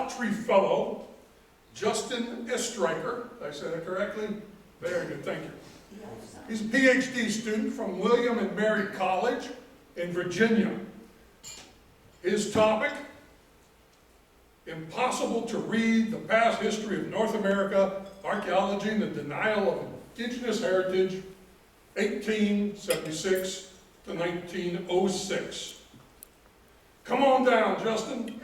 Autry Fellow, Justin Estreicher. Did I say that correctly? Very good, thank you. He's a PhD student from William and Mary College in Virginia. His topic, impossible to read the past history of North America, archaeology and the denial of indigenous heritage, 1876 to 1906. Come on down, Justin.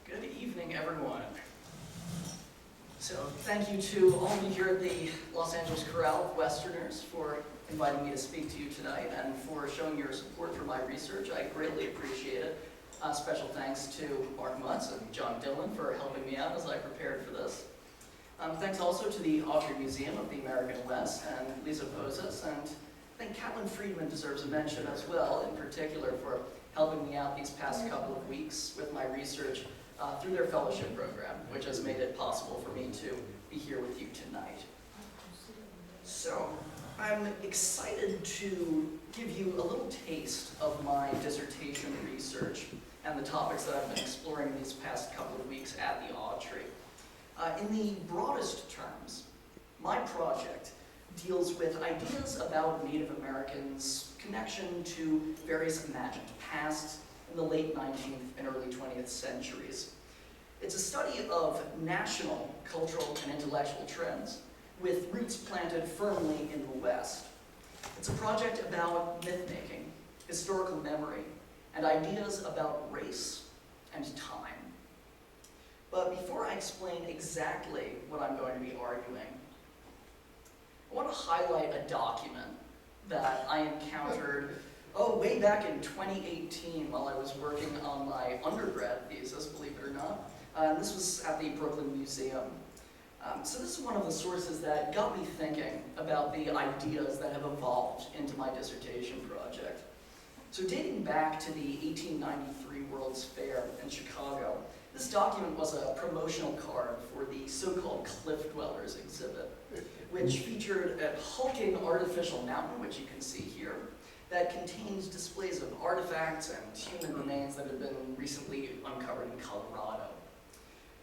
Good evening, everyone. So thank you to all of you here at the Los Angeles Corral of Westerners for inviting me to speak to you tonight and for showing your support for my research. I greatly appreciate it. Special thanks to Mark Mutz and John Dillon for helping me out as I prepared for this. Thanks also to the Autry Museum of the American West and Lisa Pozas, and I think Catlin Friedman deserves a mention as well, in particular for helping me out these past couple of weeks with my research through their fellowship program, which has made it possible for me to be here with you tonight. So, I'm excited to give you a little taste of my dissertation research and the topics that I've been exploring these past couple of weeks at the Autry. In the broadest terms, my project deals with ideas about Native Americans' connection to various imagined pasts in the late 19th and early 20th centuries. It's a study of national, cultural, and intellectual trends with roots planted firmly in the West. It's a project about myth-making, historical memory, and ideas about race and time. But before I explain exactly what I'm going to be arguing, I want to highlight a document that I encountered way back in 2018 while I was working on my undergrad thesis, believe it or not. This was at the Brooklyn Museum. So this is one of the sources that got me thinking about the ideas that have evolved into my dissertation project. So dating back to the 1893 World's Fair in Chicago, this document was a promotional card for the so-called Cliff Dwellers exhibit, which featured a hulking artificial mountain, which you can see here, that contains displays of artifacts and human remains that have been recently uncovered in Colorado.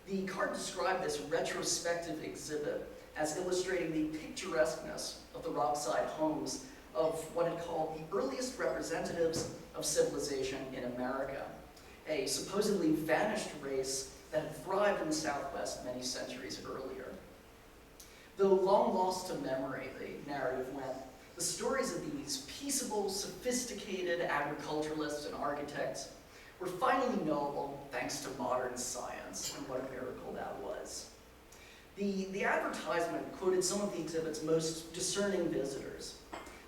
The card described this retrospective exhibit as illustrating the picturesqueness of the rockside homes of what it called the earliest representatives of civilization in America, a supposedly vanished race that had thrived in the Southwest many centuries earlier. Though long lost to memory, the narrative went, the stories of these peaceable, sophisticated agriculturalists and architects were finally knowable thanks to modern science, and what a miracle that was. The advertisement quoted some of the exhibit's most discerning visitors.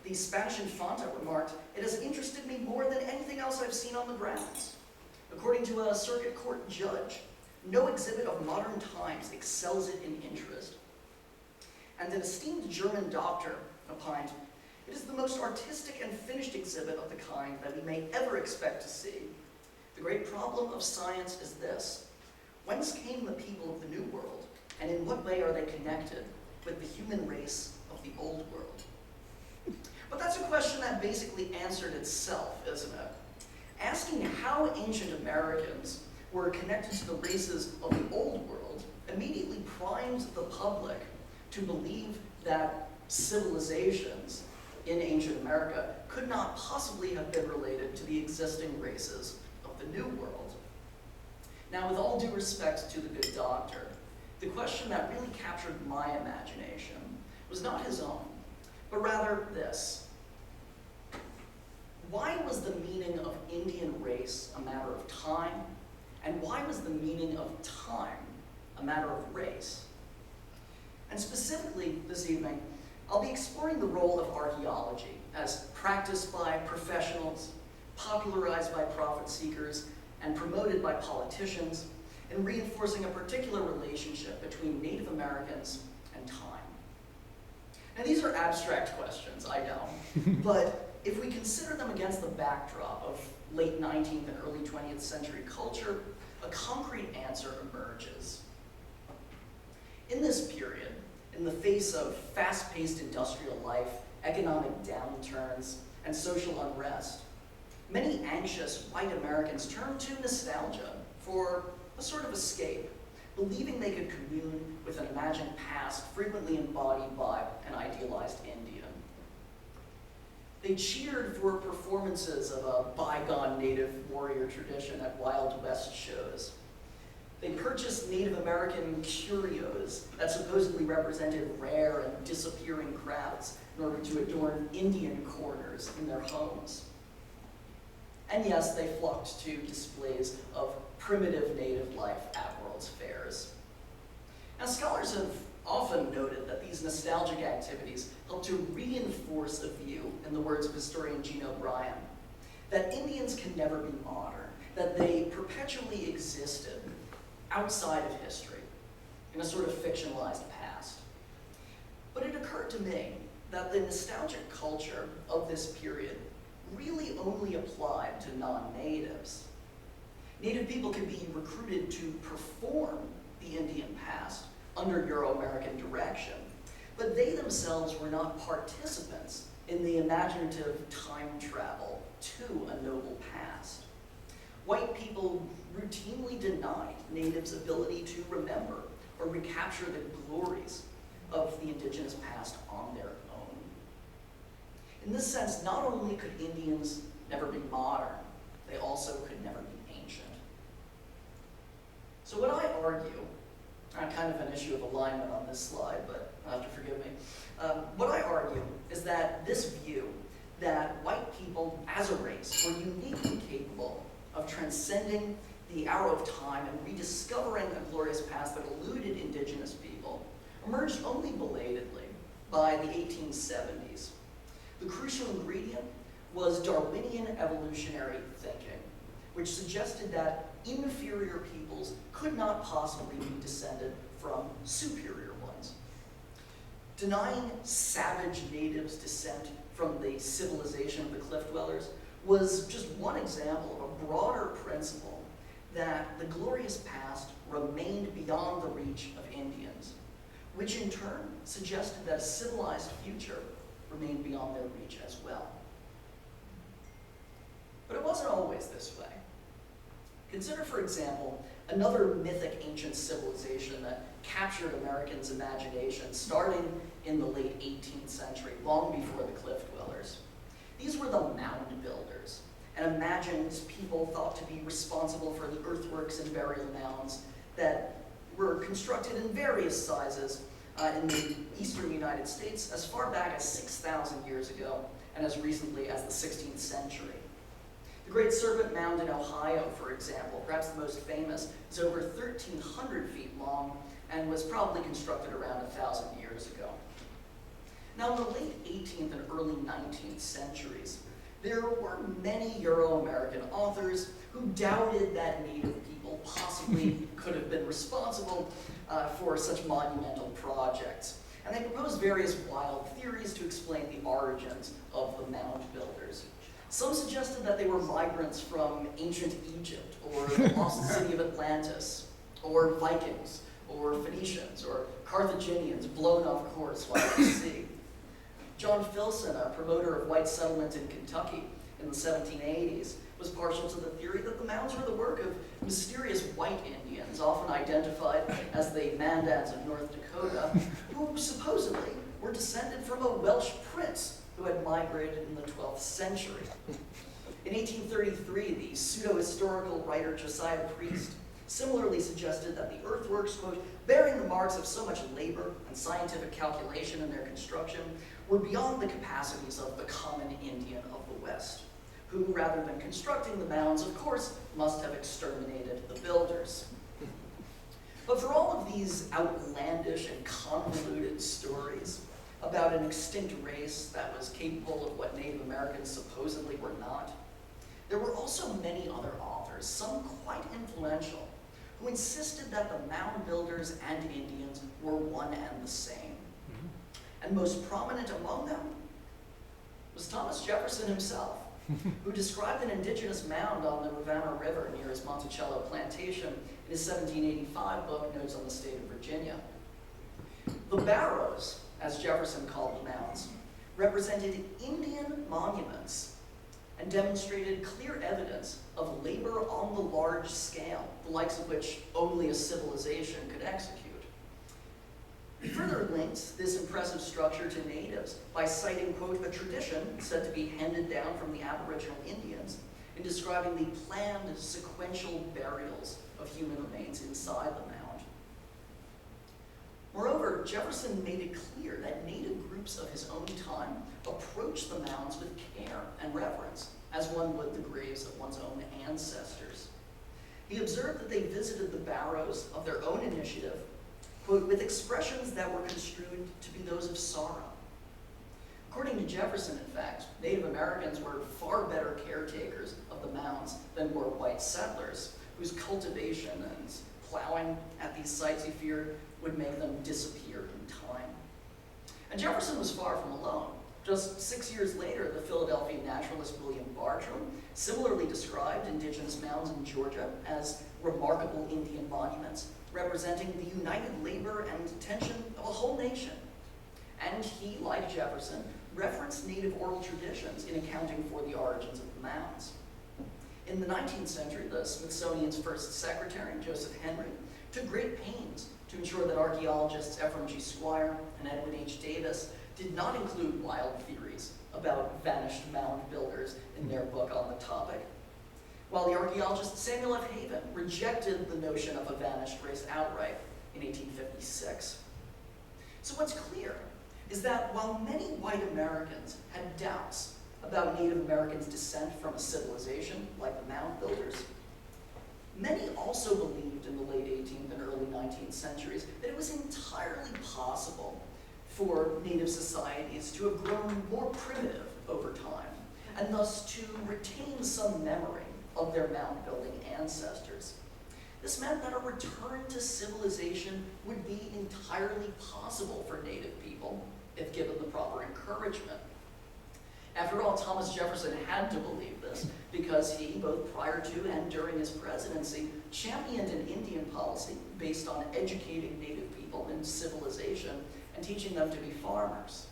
The Spanish Infanta remarked, "It has interested me more than anything else I've seen on the grounds." According to a circuit court judge, no exhibit of modern times excels it in interest. And an esteemed German doctor opined, "It is the most artistic and finished exhibit of the kind that we may ever expect to see. The great problem of science is this: whence came the people of the New World, and in what way are they connected with the human race of the Old World?" But that's a question that basically answered itself, isn't it? Asking how ancient Americans were connected to the races of the Old World immediately primed the public to believe that civilizations in ancient America could not possibly have been related to the existing races of the New World. Now, with all due respect to the good doctor, the question that really captured my imagination was not his own, but rather this: why was the meaning of Indian race a matter of time, and why was the meaning of time a matter of race? And specifically this evening, I'll be exploring the role of archaeology as practiced by professionals, popularized by profit seekers, and promoted by politicians in reinforcing a particular relationship between Native Americans and time. Now, these are abstract questions, I know, but if we consider them against the backdrop of late 19th and early 20th century culture, a concrete answer emerges. In this period, In the face of fast-paced industrial life, economic downturns, and social unrest, many anxious white Americans turned to nostalgia for a sort of escape, believing they could commune with an imagined past frequently embodied by an idealized Indian. They cheered for performances of a bygone Native warrior tradition at Wild West shows. They purchased Native American curios that supposedly represented rare and disappearing crafts in order to adorn Indian corners in their homes. And yes, they flocked to displays of primitive native life at World's Fairs. Now, scholars have often noted that these nostalgic activities help to reinforce a view, in the words of historian Gene O'Brien, that Indians can never be modern, that they perpetually existed outside of history, in a sort of fictionalized past. But it occurred to me that the nostalgic culture of this period really only applied to non-natives. Native people could be recruited to perform the Indian past under Euro-American direction, but they themselves were not participants in the imaginative time travel to a noble past. White people routinely denied natives' ability to remember or recapture the glories of the indigenous past on their own. In this sense, not only could Indians never be modern, they also could never be ancient. So what I argue, kind of an issue of alignment on this slide, but you'll have to forgive me. What I argue is that this view that white people as a race were uniquely capable of transcending the arrow of time and rediscovering a glorious past that eluded indigenous people emerged only belatedly by the 1870s. The crucial ingredient was Darwinian evolutionary thinking, which suggested that inferior peoples could not possibly be descended from superior ones. Denying savage natives descent from the civilization of the cliff dwellers was just one example of a broader principle that the glorious past remained beyond the reach of Indians, which in turn suggested that a civilized future remained beyond their reach as well. But it wasn't always this way. Consider, for example, another mythic ancient civilization that captured Americans' imagination starting in the late 18th century, long before the cliff dwellers. These were the mound builders, an imagined people thought to be responsible for the earthworks and burial mounds that were constructed in various sizes in the eastern United States as far back as 6,000 years ago and as recently as the 16th century. The Great Serpent Mound in Ohio, for example, perhaps the most famous, is over 1,300 feet long and was probably constructed around 1,000 years ago. Now, in the late 18th and early 19th centuries, there were many Euro-American authors who doubted that native people possibly could have been responsible for such monumental projects. And they proposed various wild theories to explain the origins of the mound builders. Some suggested that they were migrants from ancient Egypt, or the lost city of Atlantis, or Vikings, or Phoenicians, or Carthaginians blown off course while at sea. John Filson, a promoter of white settlement in Kentucky in the 1780s, was partial to the theory that the mounds were the work of mysterious white Indians, often identified as the Mandans of North Dakota, who supposedly were descended from a Welsh prince who had migrated in the 12th century. In 1833, the pseudo-historical writer Josiah Priest similarly suggested that the earthworks, quote, bearing the marks of so much labor and scientific calculation in their construction, were beyond the capacities of the common Indian of the West, who, rather than constructing the mounds, of course, must have exterminated the builders. But for all of these outlandish and convoluted stories about an extinct race that was capable of what Native Americans supposedly were not, there were also many other authors, some quite influential, who insisted that the mound builders and Indians were one and the same. And most prominent among them was Thomas Jefferson himself, who described an indigenous mound on the Rivanna River near his Monticello plantation in his 1785 book, Notes on the State of Virginia. The barrows, as Jefferson called the mounds, represented Indian monuments and demonstrated clear evidence of labor on the large scale, the likes of which only a civilization could execute. He further linked this impressive structure to natives by citing, quote, a tradition said to be handed down from the Aboriginal Indians in describing the planned sequential burials of human remains inside the mound. Moreover, Jefferson made it clear that native groups of his own time approached the mounds with care and reverence, as one would the graves of one's own ancestors. He observed that they visited the barrows of their own initiative, quote, with expressions that were construed to be those of sorrow. According to Jefferson, in fact, Native Americans were far better caretakers of the mounds than were white settlers, whose cultivation and plowing at these sites, he feared, would make them disappear in time. And Jefferson was far from alone. Just 6 years later, the Philadelphia naturalist William Bartram similarly described indigenous mounds in Georgia as remarkable Indian monuments, representing the united labor and attention of a whole nation. And he, like Jefferson, referenced native oral traditions in accounting for the origins of the mounds. In the 19th century, the Smithsonian's first secretary, Joseph Henry, took great pains to ensure that archaeologists Ephraim G. Squire and Edwin H. Davis did not include wild theories about vanished mound builders in their book on the topic, while the archaeologist Samuel F. Haven rejected the notion of a vanished race outright in 1856. So what's clear is that while many white Americans had doubts about Native Americans' descent from a civilization like the mound builders, many also believed in the late 18th and early 19th centuries that it was entirely possible for Native societies to have grown more primitive over time, and thus to retain some memory of their mound-building ancestors. This meant that a return to civilization would be entirely possible for Native people if given the proper encouragement. After all, Thomas Jefferson had to believe this because he, both prior to and during his presidency, championed an Indian policy based on educating Native people in civilization and teaching them to be farmers.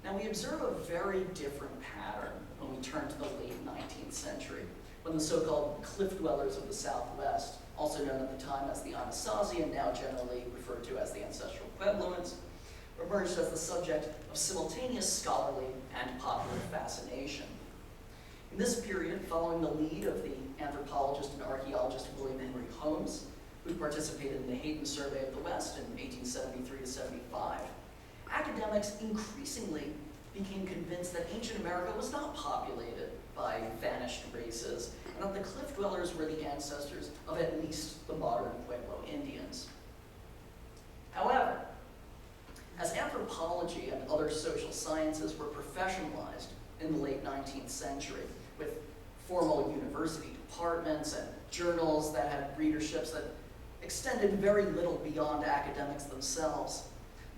Now, we observe a very different pattern when we turn to the late 19th century, when the so-called cliff dwellers of the Southwest, also known at the time as the Anasazi and now generally referred to as the ancestral Puebloans, emerged as the subject of simultaneous scholarly and popular fascination. In this period, following the lead of the anthropologist and archaeologist William Henry Holmes, who participated in the Hayden Survey of the West in 1873 to 75, academics increasingly became convinced that ancient America was not populated by vanished races, and that the cliff dwellers were the ancestors of at least the modern Pueblo Indians. However, as anthropology and other social sciences were professionalized in the late 19th century, with formal university departments and journals that had readerships that extended very little beyond academics themselves,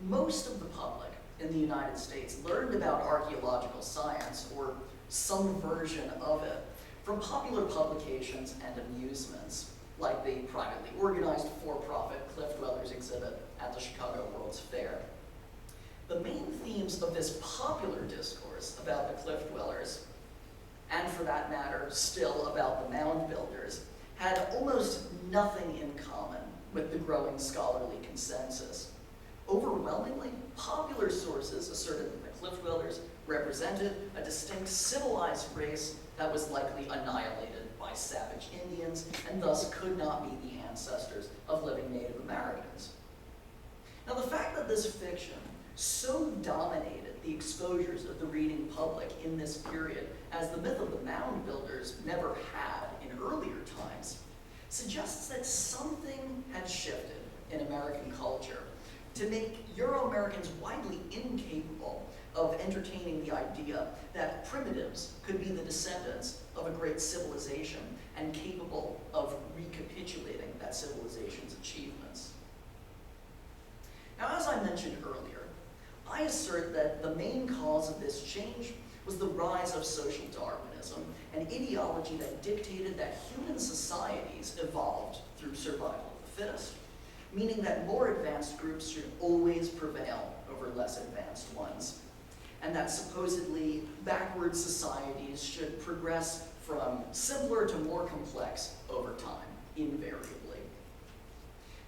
most of the public in the United States learned about archaeological science, or some version of it, from popular publications and amusements, like the privately organized for-profit Cliff Dwellers exhibit at the Chicago World's Fair. The main themes of this popular discourse about the Cliff Dwellers, and for that matter, still about the mound builders, had almost nothing in common with the growing scholarly consensus. Overwhelmingly, popular sources asserted that the Cliff Dwellers represented a distinct civilized race that was likely annihilated by savage Indians and thus could not be the ancestors of living Native Americans. Now, the fact that this fiction so dominated the exposures of the reading public in this period, as the myth of the mound builders never had in earlier times, suggests that something had shifted in American culture to make Euro-Americans widely incapable of entertaining the idea that primitives could be the descendants of a great civilization and capable of recapitulating that civilization's achievements. Now, as I mentioned earlier, I assert that the main cause of this change was the rise of social Darwinism, an ideology that dictated that human societies evolved through survival of the fittest, meaning that more advanced groups should always prevail over less advanced ones, and that supposedly backward societies should progress from simpler to more complex over time, invariably.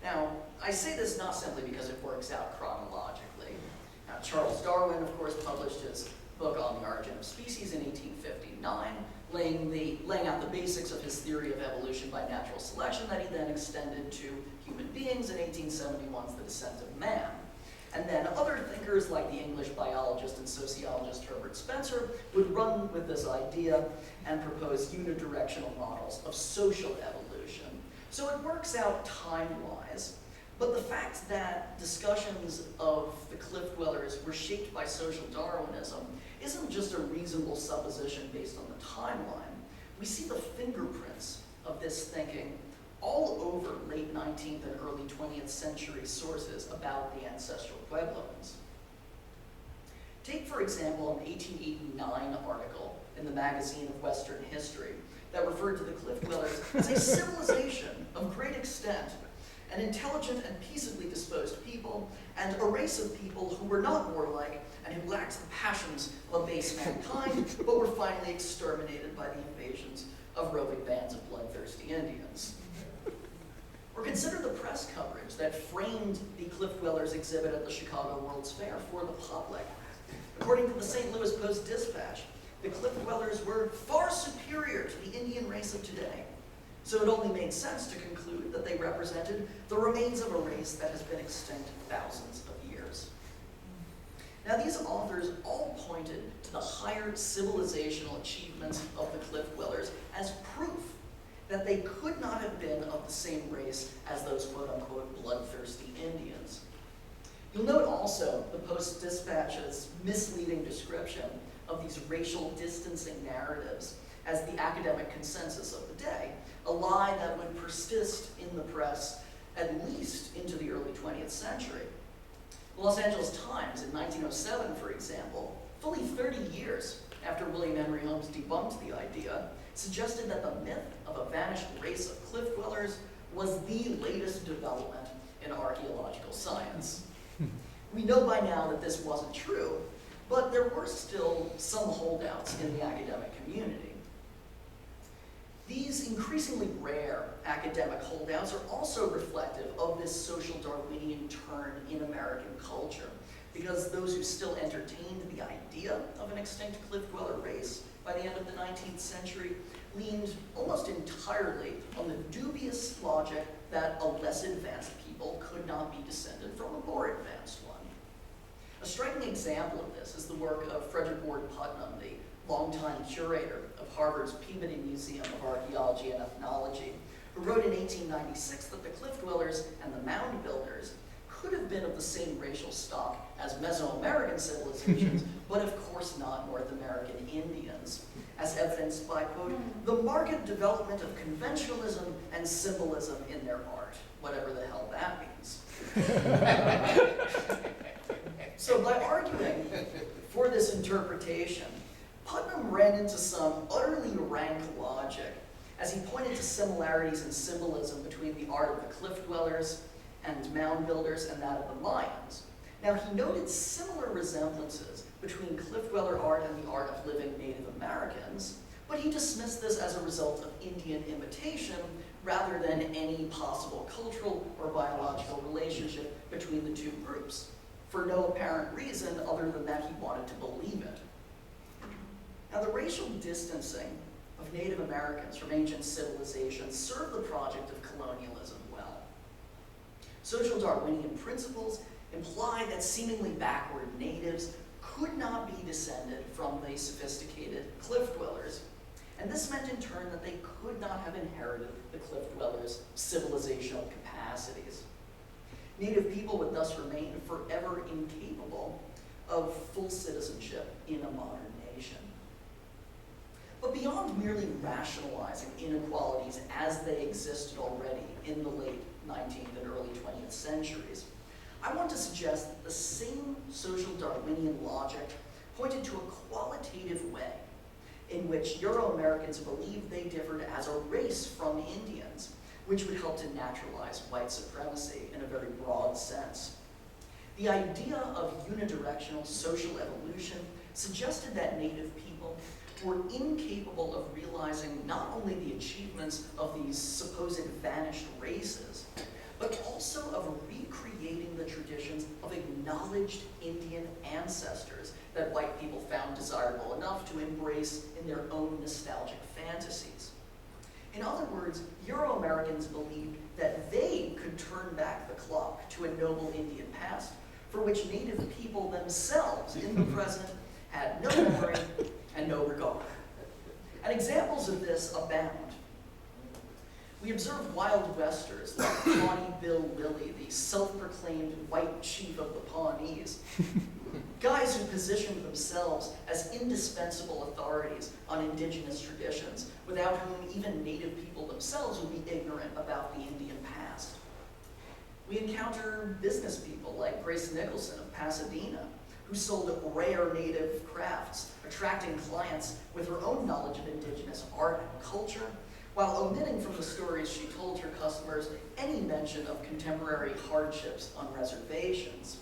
Now, I say this not simply because it works out chronologically. Now, Charles Darwin, of course, published his book on the origin of species in 1859, laying out the basics of his theory of evolution by natural selection that he then extended to human beings in 1871's The Descent of Man. And then other thinkers like the English biologist and sociologist Herbert Spencer would run with this idea and propose unidirectional models of social evolution. So it works out time-wise, but the fact that discussions of the cliff dwellers were shaped by social Darwinism isn't just a reasonable supposition based on the timeline. We see the fingerprints of this thinking all over late 19th and early 20th century sources about the ancestral Puebloans. Take, for example, an 1889 article in the Magazine of Western History that referred to the cliff dwellers as a civilization of great extent, an intelligent and peaceably disposed people, and a race of people who were not warlike and who lacked the passions of a base mankind, but were finally exterminated by the invasions of roving bands of bloodthirsty Indians. Or consider the press coverage that framed the cliff dwellers exhibit at the Chicago World's Fair for the public. According to the St. Louis Post-Dispatch, the cliff dwellers were far superior to the Indian race of today. So it only made sense to conclude that they represented the remains of a race that has been extinct thousands of years. Now, these authors all pointed to the higher civilizational achievements of the cliff dwellers as proof that they could not have been of the same race as those quote-unquote bloodthirsty Indians. You'll note also the Post-Dispatch's misleading description of these racial distancing narratives as the academic consensus of the day, a lie that would persist in the press at least into the early 20th century. The Los Angeles Times in 1907, for example, fully 30 years after William Henry Holmes debunked the idea, suggested that the myth of a vanished race of cliff dwellers was the latest development in archaeological science. We know by now that this wasn't true, but there were still some holdouts in the academic community. These increasingly rare academic holdouts are also reflective of this social Darwinian turn in American culture, because those who still entertained the idea of an extinct cliff dweller race by the end of the 19th century leaned almost entirely on the dubious logic that a less advanced people could not be descended from a more advanced one. A striking example of this is the work of Frederick Ward Putnam, the longtime curator of Harvard's Peabody Museum of Archaeology and Ethnology, who wrote in 1896 that the cliff dwellers and the mound builders could have been of the same racial stock as Mesoamerican civilizations, but of course not North American Indians, as evidenced by, quote, the marked development of conventionalism and symbolism in their art, whatever the hell that means. So by arguing for this interpretation, Putnam ran into some utterly rank logic as he pointed to similarities in symbolism between the art of the cliff dwellers and mound builders and that of the Mayans. Now, he noted similar resemblances between cliff dweller art and the art of living Native Americans, but he dismissed this as a result of Indian imitation rather than any possible cultural or biological relationship between the two groups, for no apparent reason other than that he wanted to believe it. Now, the racial distancing of Native Americans from ancient civilizations served the project of colonialism well. Social Darwinian principles imply that seemingly backward natives could not be descended from the sophisticated cliff dwellers, and this meant in turn that they could not have inherited the cliff dwellers' civilizational capacities. Native people would thus remain forever incapable of full citizenship in a modern nation. But beyond merely rationalizing inequalities as they existed already in the late 19th and early 20th centuries, I want to suggest that the same social Darwinian logic pointed to a qualitative way in which Euro-Americans believed they differed as a race from Indians, which would help to naturalize white supremacy in a very broad sense. The idea of unidirectional social evolution suggested that Native people were incapable of realizing not only the achievements of these supposed vanished races, but also of recreating the traditions of acknowledged Indian ancestors that white people found desirable enough to embrace in their own nostalgic fantasies. In other words, Euro-Americans believed that they could turn back the clock to a noble Indian past for which Native people themselves in the present had no memory and no regard. And examples of this abound. We observe wild westers like Pawnee Bill Willey, the self-proclaimed white chief of the Pawnees, guys who positioned themselves as indispensable authorities on indigenous traditions, without whom even Native people themselves would be ignorant about the Indian past. We encounter business people like Grace Nicholson of Pasadena, who sold rare Native crafts, attracting clients with her own knowledge of indigenous art and culture, while omitting from the stories she told her customers any mention of contemporary hardships on reservations.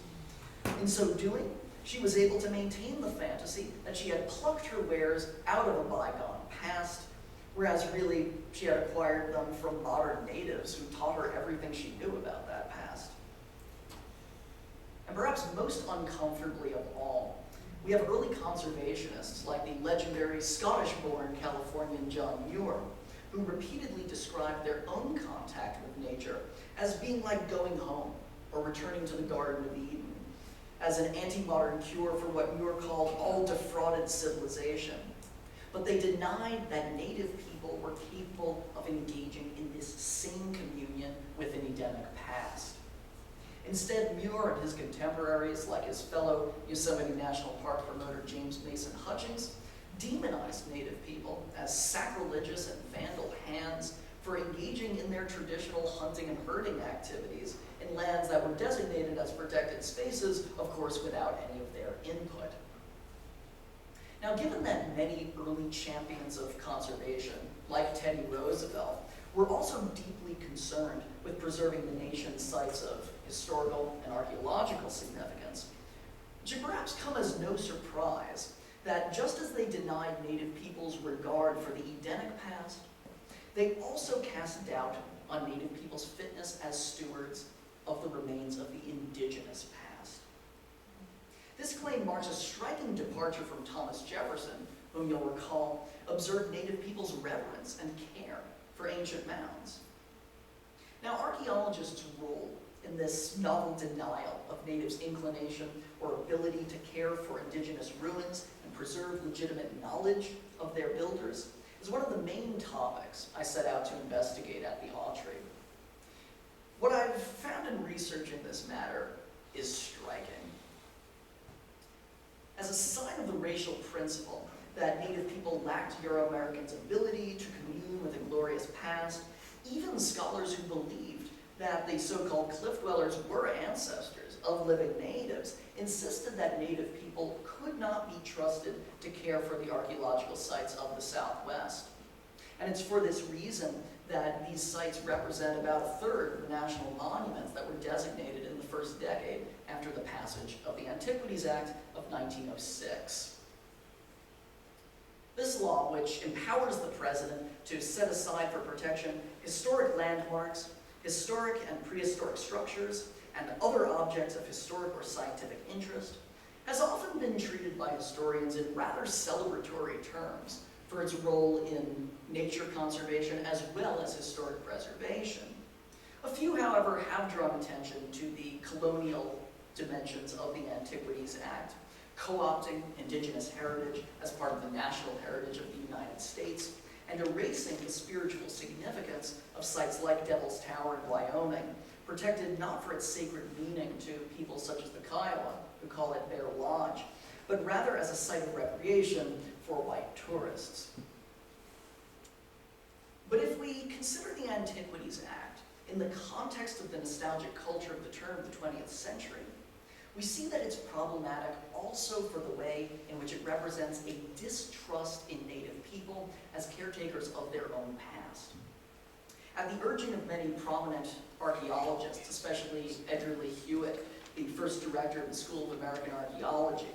In so doing, she was able to maintain the fantasy that she had plucked her wares out of a bygone past, whereas really she had acquired them from modern natives who taught her everything she knew about that past. And perhaps most uncomfortably of all, we have early conservationists like the legendary Scottish-born Californian John Muir, who repeatedly described their own contact with nature as being like going home or returning to the Garden of Eden, as an anti-modern cure for what Muir called all defrauded civilization. But they denied that Native people were capable of engaging in this same communion with an Edenic past. Instead, Muir and his contemporaries, like his fellow Yosemite National Park promoter James Mason Hutchings, demonized Native people as sacrilegious and vandal hands for engaging in their traditional hunting and herding activities in lands that were designated as protected spaces, of course, without any of their input. Now, given that many early champions of conservation, like Teddy Roosevelt, were also deeply concerned with preserving the nation's sites of historical and archaeological significance, it should perhaps come as no surprise that just as they denied Native people's regard for the Edenic past, they also cast doubt on Native people's fitness as stewards of the remains of the indigenous past. This claim marks a striking departure from Thomas Jefferson, whom you'll recall observed Native people's reverence and care for ancient mounds. Now, archaeologists' role in this novel denial of Natives' inclination or ability to care for indigenous ruins and preserve legitimate knowledge of their builders is one of the main topics I set out to investigate at the Autry. What I've found in researching this matter is striking. As a sign of the racial principle that Native people lacked Euro-Americans' ability to commune with a glorious past, even scholars who believed that the so-called cliff dwellers were ancestors of living natives insisted that Native people could not be trusted to care for the archaeological sites of the Southwest. And it's for this reason that these sites represent about a third of the national monuments that were designated in the first decade after the passage of the Antiquities Act of 1906. This law, which empowers the president to set aside for protection historic landmarks, historic and prehistoric structures, and other objects of historic or scientific interest, has often been treated by historians in rather celebratory terms for its role in nature conservation as well as historic preservation. A few, however, have drawn attention to the colonial dimensions of the Antiquities Act, co-opting indigenous heritage as part of the national heritage of the United States, and erasing the spiritual significance of sites like Devil's Tower in Wyoming, protected not for its sacred meaning to people such as the Kiowa, who call it their lodge, but rather as a site of recreation for white tourists. But if we consider the Antiquities Act in the context of the nostalgic culture of the turn of the 20th century, we see that it's problematic also for the way in which it represents a distrust in Native people as caretakers of their own past. At the urging of many prominent archaeologists, especially Edgar Lee Hewitt, the first director of the School of American Archaeology,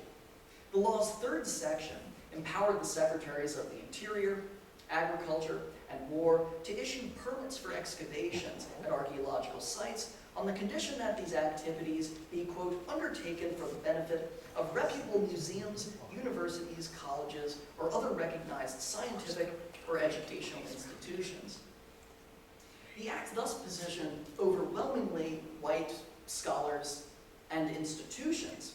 the law's third section empowered the secretaries of the Interior, Agriculture, and War to issue permits for excavations at archaeological sites on the condition that these activities be, quote, undertaken for the benefit of reputable museums, universities, colleges, or other recognized scientific or educational institutions. The Act thus positioned overwhelmingly white scholars and institutions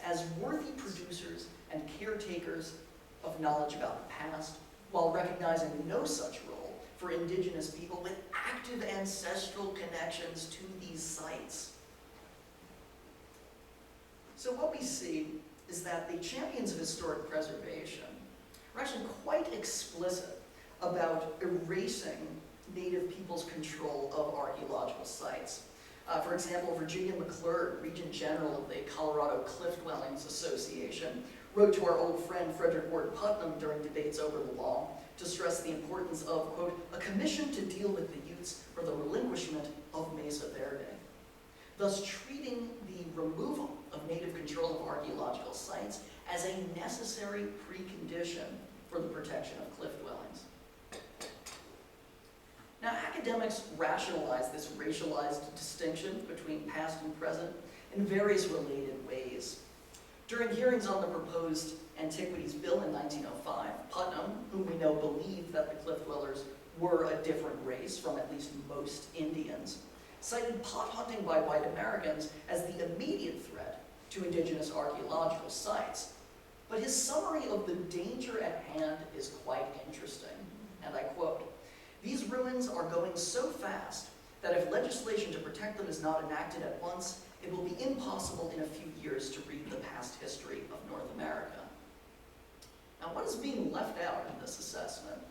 as worthy producers and caretakers of knowledge about the past, while recognizing no such role for indigenous people with active ancestral connections to these sites. So what we see is that the champions of historic preservation are actually quite explicit about erasing Native people's control of archaeological sites. For example, Virginia McClure, Regent General of the Colorado Cliff Dwellings Association, wrote to our old friend Frederick Ward Putnam during debates over the law to stress the importance of, quote, a commission to deal with the Utes for the relinquishment of Mesa Verde, thus treating the removal of Native control of archaeological sites as a necessary precondition for the protection of cliff dwellings. Now, academics rationalize this racialized distinction between past and present in various related ways. During hearings on the proposed Antiquities Bill in 1905, Putnam, whom we know believed that the cliff dwellers were a different race from at least most Indians, cited pot hunting by white Americans as the immediate threat to indigenous archaeological sites. But his summary of the danger at hand is quite interesting, and I quote, "These ruins are going so fast that if legislation to protect them is not enacted at once, it will be impossible in a few years to read the past history of North America." Now, what is being left out in this assessment?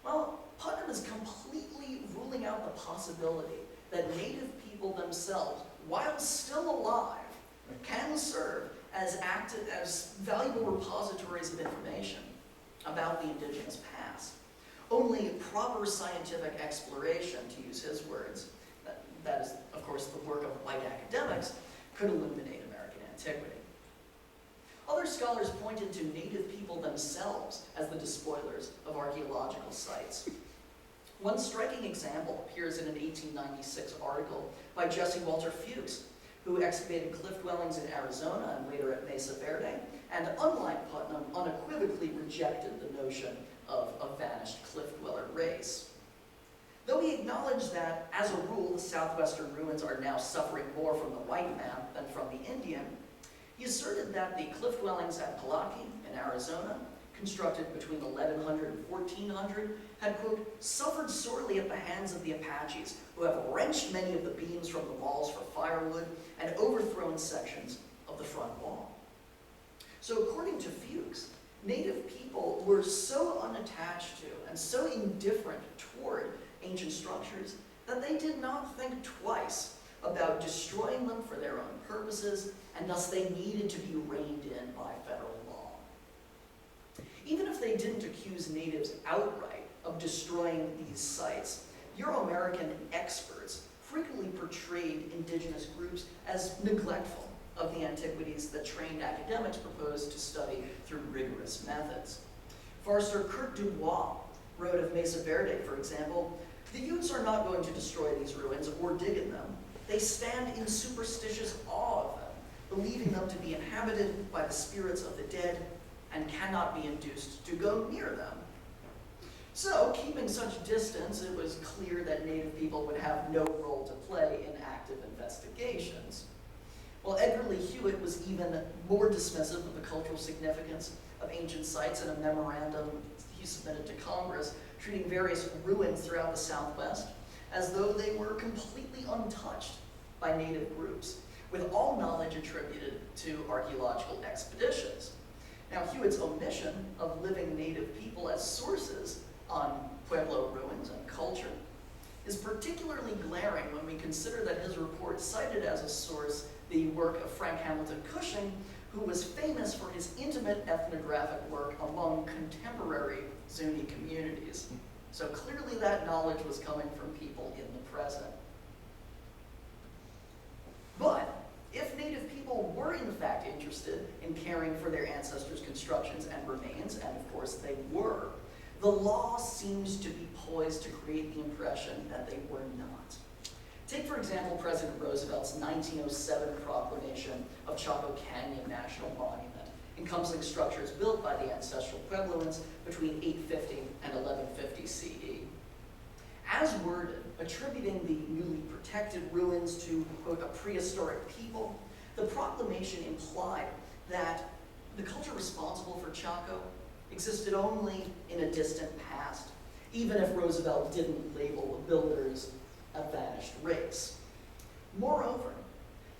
Well, Putnam is completely ruling out the possibility that Native people themselves, while still alive, can serve as valuable repositories of information about the indigenous past. Only proper scientific exploration, to use his words, that is, of course, the work of white academics, could illuminate American antiquity. Other scholars pointed to Native people themselves as the despoilers of archaeological sites. One striking example appears in an 1896 article by Jesse Walter Fuchs, who excavated cliff dwellings in Arizona and later at Mesa Verde, and unlike Putnam, unequivocally rejected the notion of a vanished cliff dweller race. Though he acknowledged that, as a rule, the southwestern ruins are now suffering more from the white man than from the Indian, he asserted that the cliff dwellings at Palaki in Arizona, constructed between 1100 and 1400, had, quote, suffered sorely at the hands of the Apaches, who have wrenched many of the beams from the walls for firewood and overthrown sections of the front wall. So according to Fuchs, Native people were so unattached to and so indifferent toward ancient structures that they did not think twice about destroying them for their own purposes, and thus they needed to be reined in by federal law. Even if they didn't accuse natives outright of destroying these sites, Euro-American experts frequently portrayed indigenous groups as neglectful of the antiquities that trained academics proposed to study through rigorous methods. Forester Kurt Dubois wrote of Mesa Verde, for example, "The Utes are not going to destroy these ruins or dig in them. They stand in superstitious awe of them, believing them to be inhabited by the spirits of the dead and cannot be induced to go near them." So, keeping such distance, it was clear that Native people would have no role to play in active investigations. Well, Edgar Lee Hewitt was even more dismissive of the cultural significance of ancient sites in a memorandum he submitted to Congress, treating various ruins throughout the Southwest as though they were completely untouched by Native groups, with all knowledge attributed to archaeological expeditions. Now, Hewitt's omission of living Native people as sources on Pueblo ruins and culture is particularly glaring when we consider that his report cited as a source the work of Frank Hamilton Cushing, who was famous for his intimate ethnographic work among contemporary Zuni communities. So clearly that knowledge was coming from people in the present. But if Native people were in fact interested in caring for their ancestors' constructions and remains, and of course they were, the law seems to be poised to create the impression that they were not. Take, for example, President Roosevelt's 1907 proclamation of Chaco Canyon National Monument, encompassing structures built by the ancestral Puebloans between 850 and 1150 CE. As worded, attributing the newly protected ruins to, quote, a prehistoric people, the proclamation implied that the culture responsible for Chaco existed only in a distant past, even if Roosevelt didn't label the builders a vanished race. Moreover,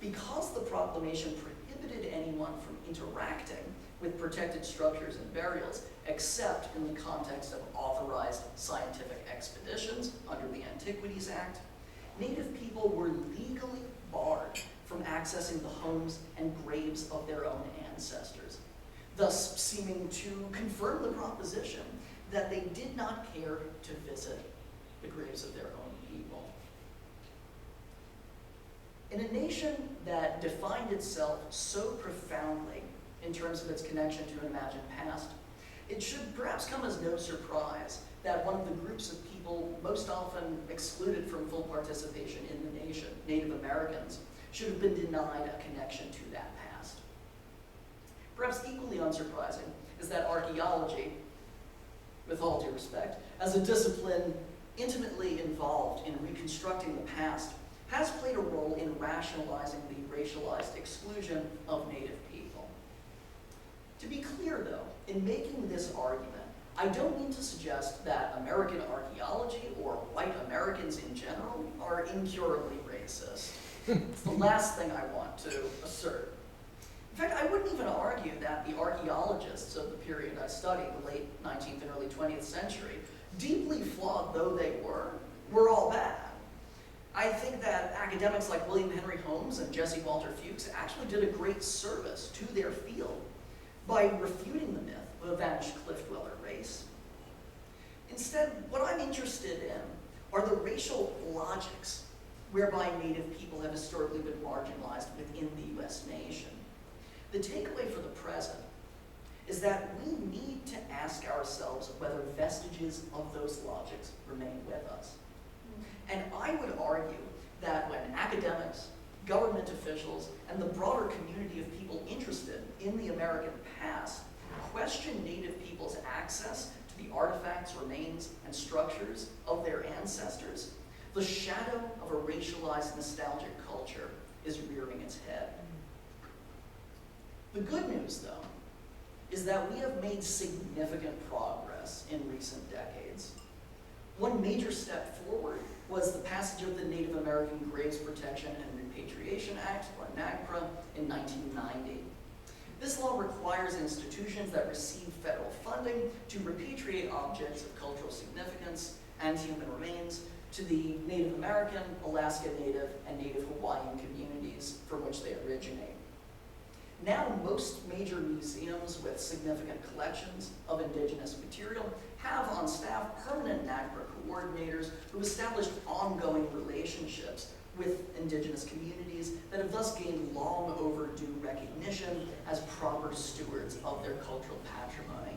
because the proclamation prohibited anyone from interacting with protected structures and burials except in the context of authorized scientific expeditions under the Antiquities Act, Native people were legally barred from accessing the homes and graves of their own ancestors, thus seeming to confirm the proposition that they did not care to visit the graves of their own people. In a nation that defined itself so profoundly in terms of its connection to an imagined past, it should perhaps come as no surprise that one of the groups of people most often excluded from full participation in the nation, Native Americans, should have been denied a connection to that past. Perhaps equally unsurprising is that archaeology, with all due respect, as a discipline intimately involved in reconstructing the past, has played a role in rationalizing the racialized exclusion of Native people. To be clear, though, in making this argument, I don't mean to suggest that American archaeology or white Americans in general are incurably racist. It's the last thing I want to assert. In fact, I wouldn't even argue that the archaeologists of the period I studied, the late 19th and early 20th century, deeply flawed though they were all bad. I think that academics like William Henry Holmes and Jesse Walter Fuchs actually did a great service to their field by refuting the myth of a vanished cliff dweller race. Instead, what I'm interested in are the racial logics whereby Native people have historically been marginalized within the US nation. The takeaway for the present is that we need to ask ourselves whether vestiges of those logics remain with us. And I would argue that when academics, government officials, and the broader community of people interested in the American past question Native people's access to the artifacts, remains, and structures of their ancestors, the shadow of a racialized nostalgic culture is rearing its head. The good news, though, is that we have made significant progress in recent decades. One major step forward was the passage of the Native American Graves Protection and Repatriation Act, or NAGPRA, in 1990. This law requires institutions that receive federal funding to repatriate objects of cultural significance and human remains to the Native American, Alaska Native, and Native Hawaiian communities from which they originate. Now, most major museums with significant collections of indigenous material have on staff permanent NAGPRA coordinators who establish ongoing relationships with indigenous communities that have thus gained long overdue recognition as proper stewards of their cultural patrimony.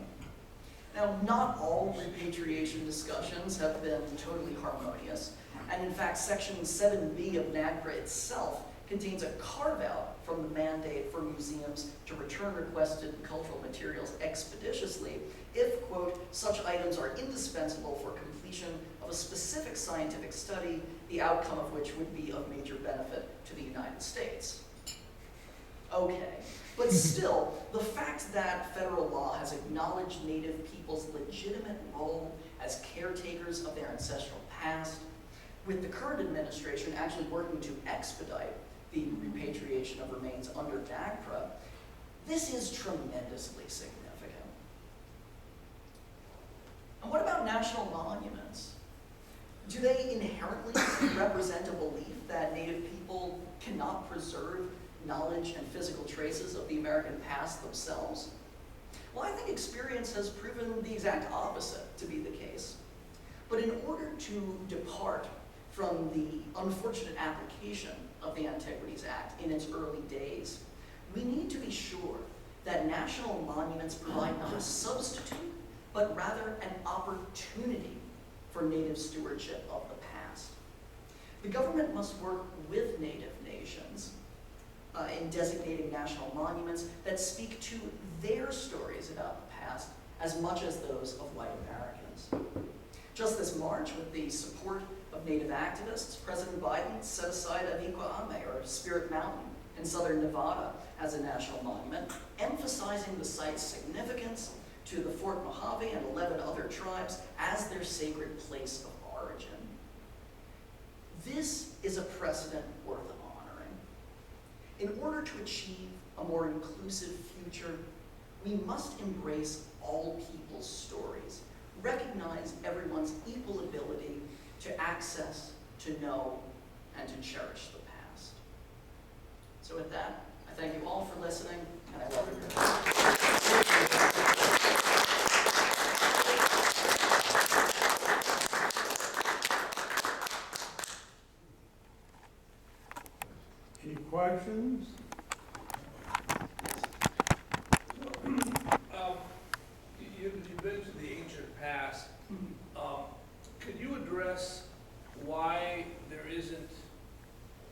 Now, not all repatriation discussions have been totally harmonious, and in fact, Section 7B of NAGPRA itself contains a carve-out from the mandate for museums to return requested cultural materials expeditiously if, quote, such items are indispensable for completion of a specific scientific study, the outcome of which would be of major benefit to the United States. Okay, but still, the fact that federal law has acknowledged Native people's legitimate role as caretakers of their ancestral past, with the current administration actually working to expedite the repatriation of remains under NAGPRA, this is tremendously significant. And what about national monuments? Do they inherently represent a belief that Native people cannot preserve knowledge and physical traces of the American past themselves? Well, I think experience has proven the exact opposite to be the case. But in order to depart from the unfortunate application of the Antiquities Act in its early days, we need to be sure that national monuments provide not a substitute, but rather an opportunity for Native stewardship of the past. The government must work with Native nations in designating national monuments that speak to their stories about the past as much as those of white Americans. Just this March, with the support of Native activists, President Biden set aside Aviquame, or Spirit Mountain, in southern Nevada as a national monument, emphasizing the site's significance to the Fort Mojave and 11 other tribes as their sacred place of origin. This is a precedent worth honoring. In order to achieve a more inclusive future, we must embrace all people's stories, recognize everyone's equal ability to access, to know, and to cherish the past. So with that, I thank you all for listening, and I welcome your questions. Any questions? You've been to the ancient past. Could you address why there isn't,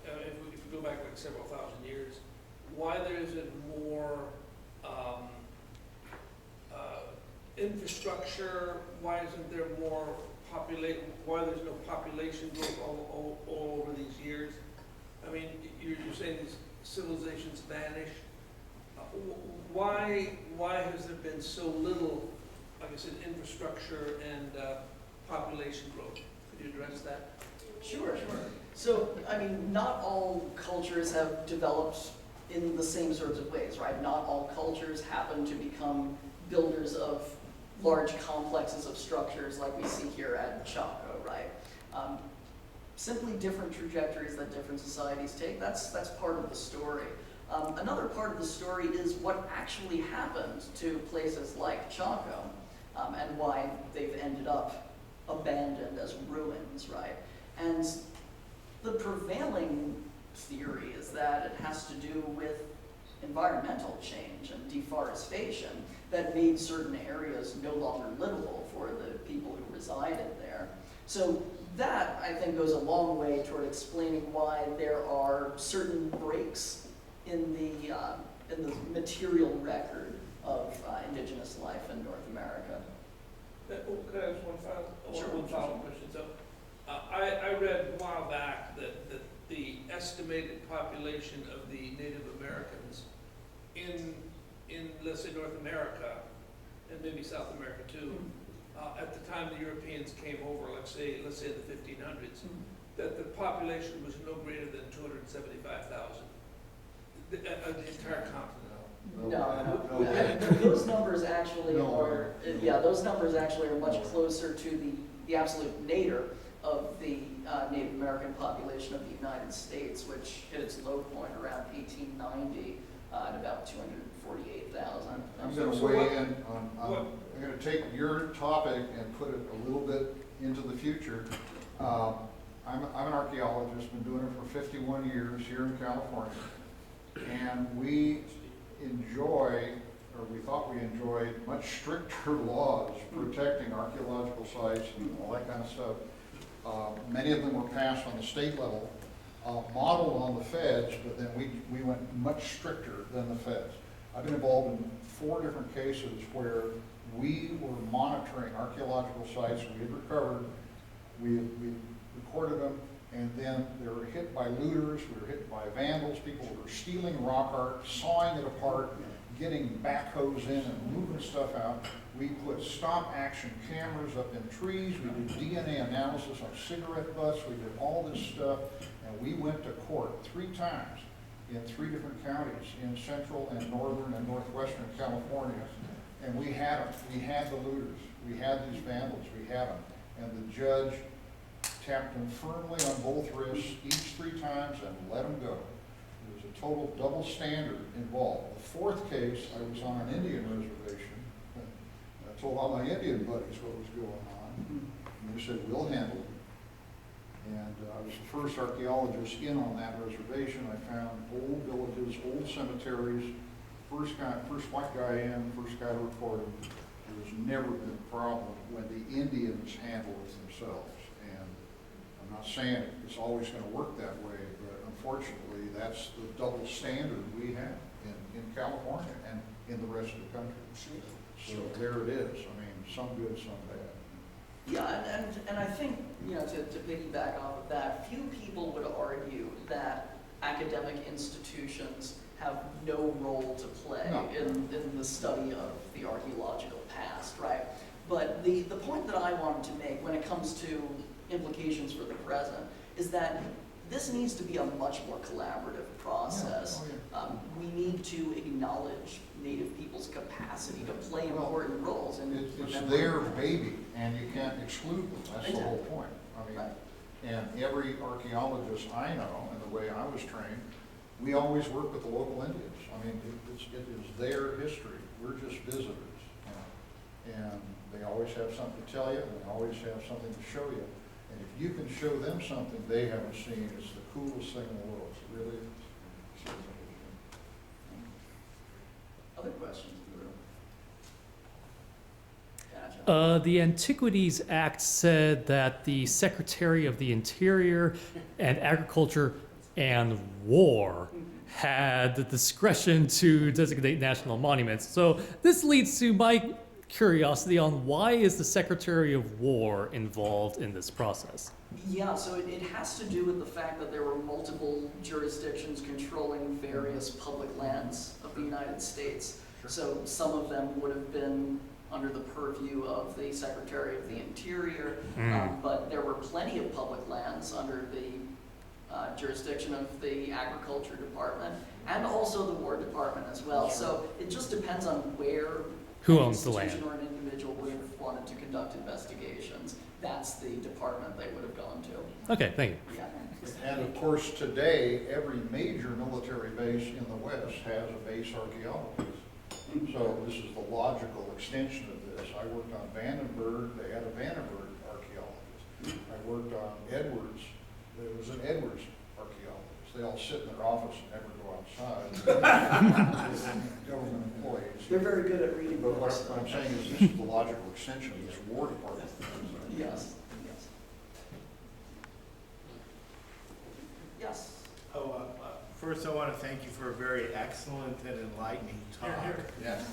if we go back like several thousand years, why there isn't more infrastructure? Why isn't there more why there's no population growth all over these years? I mean, you're saying these civilizations vanish. Why has there been so little, like I said, infrastructure and population growth? Could you address that? Sure. So, I mean, not all cultures have developed in the same sorts of ways, right? Not all cultures happen to become builders of large complexes of structures like we see here at Chaco, right? Simply different trajectories that different societies take, that's part of the story. Another part of the story is what actually happened to places like Chaco and why they've ended up abandoned as ruins, right? And the prevailing theory is that it has to do with environmental change and deforestation that made certain areas no longer livable for the people who resided there. So that, I think, goes a long way toward explaining why there are certain breaks in the material record of indigenous life in North America. Could I ask one follow-up question? So, I read a while back that the estimated population of the Native Americans in let's say North America and maybe South America too, at the time the Europeans came over, let's say in the 1500s, that the population was no greater than 275,000. The entire continent. No. Those numbers actually are, those numbers actually are much closer to the absolute nadir of the Native American population of the United States, which hit its low point around 1890 at about 248,000. I'm going to weigh in on, I'm going to take your topic and put it a little bit into the future. I'm an archaeologist, been doing it for 51 years here in California, and we enjoy, or we thought we enjoyed, much stricter laws protecting archaeological sites and all that kind of stuff. Many of them were passed on the state level, modeled on the feds, but then we went much stricter than the feds. I've been involved in 4 different cases where we were monitoring archaeological sites we had recovered, we recorded them, and then they were hit by looters, we were hit by vandals, people were stealing rock art, sawing it apart, getting backhoes in and moving stuff out. We put stop action cameras up in trees, we did DNA analysis on cigarette butts, we did all this stuff, and we went to court 3 times in 3 different counties in central and northern and northwestern California. And we had them, we had the looters, we had these vandals, we had them. And the judge tapped them firmly on both wrists each 3 times and let them go. There was a total double standard involved. The 4th case, I was on an Indian reservation. I told all my Indian buddies what was going on. And they said, we'll handle it. And I was the first archaeologist in on that reservation. I found old villages, old cemeteries, first white guy in, first guy to report it. There's never been a problem when the Indians handle it themselves. And I'm not saying it's always going to work that way, but unfortunately, that's the double standard we have in California and in the rest of the country. So there it is. I mean, some good, some bad. Yeah, and I think, you know, to piggyback off of that, few people would argue that academic institutions have no role to play No. in the study of the archaeological past, right? But the point that I wanted to make when it comes to implications for the present is that this needs to be a much more collaborative process. Yeah. Oh, yeah. We need to acknowledge Native people's capacity to play important roles. And It's their baby, and you can't exclude them. That's the whole point. I mean, Right. and every archaeologist I know, and the way I was trained, we always work with the local Indians. I mean, it is their history. We're just visitors. And they always have something to tell you, and they always have something to show you. And if you can show them something they haven't seen, it's the coolest thing in the world. It really is. Other questions in the room? Gotcha. The Antiquities Act said that the Secretary of the Interior and Agriculture and War had the discretion to designate national monuments. So this leads to my curiosity on why is the Secretary of War involved in this process? Yeah, so it has to do with the fact that there were multiple jurisdictions controlling various public lands of the United States. So some of them would have been under the purview of the Secretary of the Interior, but there were plenty of public lands under the jurisdiction of the Agriculture Department and also the War Department as well. So it just depends on where Who an owns the land? institution or an individual would have wanted to conduct investigations. That's the department they would have gone to. Okay, thank you. Yeah. And of course, today, every major military base in the West has a base archaeologist. So this is the logical extension of this. I worked on Vandenberg, they had a Vandenberg archaeologist. I worked on Edwards, there was an Edwards archaeologist. They all sit in their office and never go outside. Government employees. They're very good at reading But books. what I'm saying is this is the logical extension of this War Department. Yes, yes. Yes. First I want to thank you for a very excellent and enlightening talk. Yes.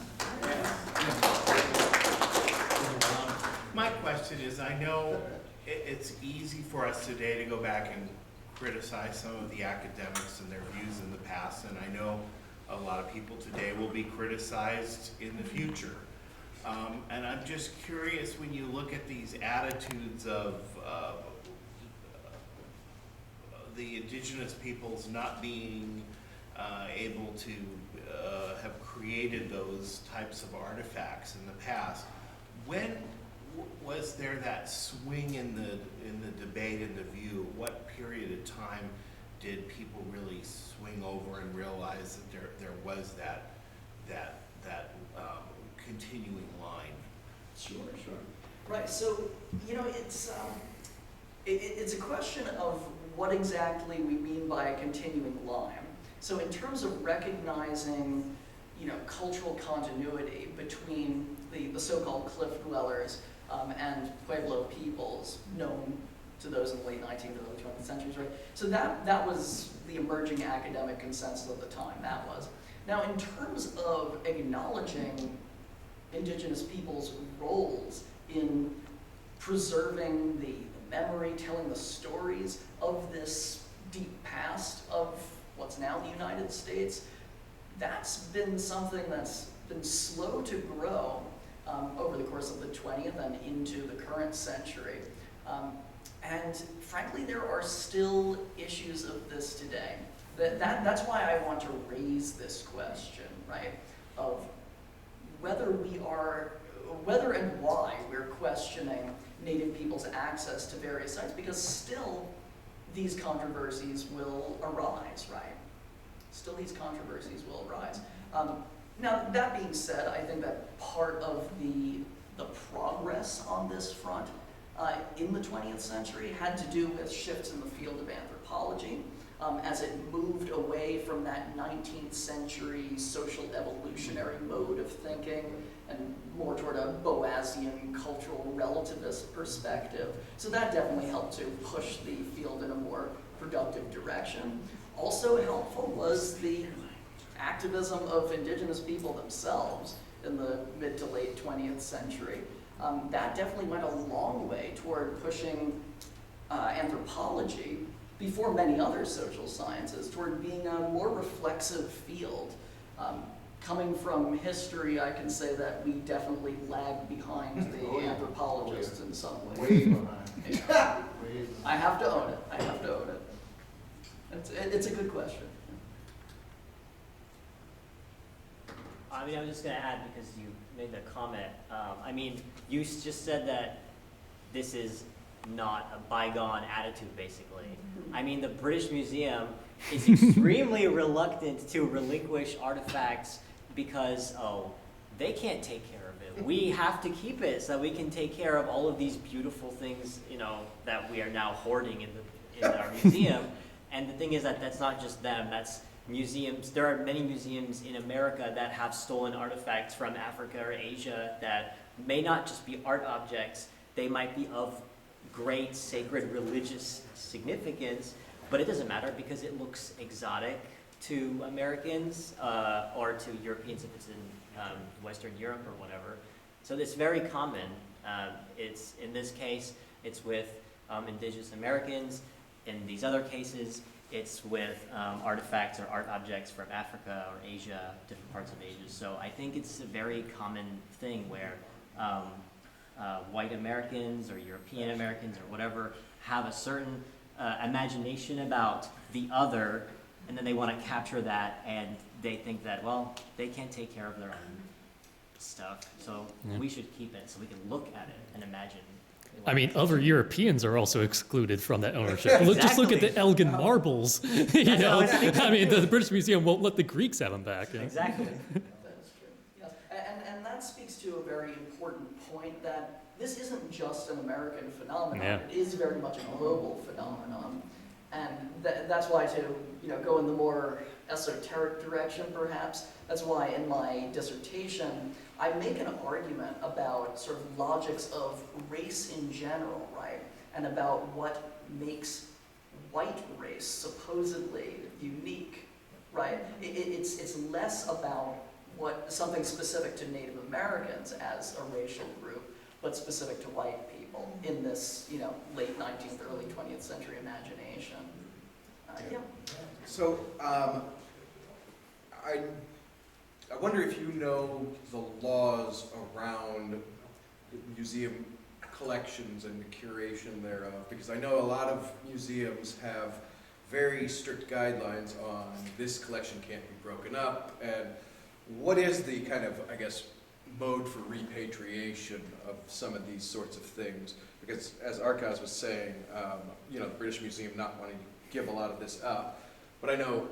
My question is, I know it's easy for us today to go back and criticize some of the academics and their views in the past, and I know a lot of people today will be criticized in the future. And I'm just curious, when you look at these attitudes of the indigenous peoples not being able to have created those types of artifacts in the past, when was there that swing in the debate and the view? What period of time did people really swing over and realize that there was that continuing line? Sure. Right, so, you know, it's a question of what exactly we mean by a continuing line. So in terms of recognizing, you know, cultural continuity between the so-called cliff dwellers and Pueblo peoples known to those in the late 19th and early 20th centuries, right? So that was the emerging academic consensus of the time, that was. Now, in terms of acknowledging indigenous peoples' roles in preserving the memory, telling the stories of this deep past of what's now the United States, that's been something that's been slow to grow over the course of the 20th and into the current century. And frankly, there are still issues of this today. That's why I want to raise this question, right, of whether and why we're questioning Native people's access to various sites, because still these controversies will arise, right? Still these controversies will arise. Now, that being said, I think that part of the progress on this front in the 20th century had to do with shifts in the field of anthropology as it moved away from that 19th century social evolutionary mode of thinking and more toward a Boasian cultural relativist perspective. So that definitely helped to push the field in a more productive direction. Also helpful was the activism of indigenous people themselves in the mid to late 20th century. That definitely went a long way toward pushing anthropology, before many other social sciences, toward being a more reflexive field. Coming from history, I can say that we definitely lag behind the anthropologists in some ways. Way behind. Yeah. Way behind. I have to own it. I have to own it. It's a good question. I mean, I was just going to add, because you made the comment, I mean, you just said that this is not a bygone attitude, basically. I mean, the British Museum is extremely reluctant to relinquish artifacts because, oh, they can't take care of it. We have to keep it so that we can take care of all of these beautiful things, you know, that we are now hoarding in our museum. And the thing is that that's not just them, that's museums. There are many museums in America that have stolen artifacts from Africa or Asia that may not just be art objects, they might be of great sacred religious significance, but it doesn't matter because it looks exotic to Americans or to Europeans if it's in Western Europe or whatever. So it's very common. It's in this case, it's with indigenous Americans. In these other cases, it's with artifacts or art objects from Africa or Asia, different parts of Asia. So I think it's a very common thing where white Americans or European Americans or whatever have a certain imagination about the other, and then they want to capture that, and they think that, well, they can't take care of their own stuff, so we should keep it so we can look at it and imagine. I mean, other Europeans are also excluded from that ownership. Just look at the Elgin marbles. You know, I mean, the British Museum won't let the Greeks have them back. You know? Exactly. That is true. Yes, and that speaks to a very important point that this isn't just an American phenomenon. Yeah. It is very much a global phenomenon, and that's why to go in the more esoteric direction, perhaps. That's why in my dissertation I make an argument about sort of logics of race in general, right, and about what makes white race supposedly unique, right? It's less about something specific to Native Americans as a racial group, but specific to white people in this, late 19th, early 20th century imagination. Yeah. So, I wonder if you know the laws around museum collections and the curation thereof, because I know a lot of museums have very strict guidelines on this collection can't be broken up, and what is the kind of, I guess, mode for repatriation of some of these sorts of things? Because as Archaz was saying, the British Museum not wanting to give a lot of this up, but I know,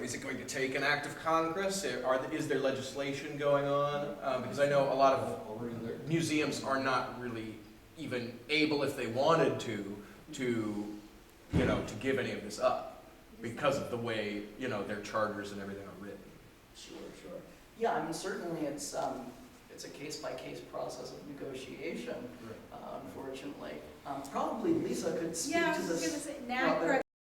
is it going to take an act of Congress? Is there legislation going on? Because I know a lot of museums are not really even able, if they wanted to give any of this up because of the way, their charters and everything are written. Sure. Yeah, I mean, certainly it's a case-by-case process of negotiation, unfortunately. Probably Lisa could speak Yeah, I to was this. just gonna say, NAGPRA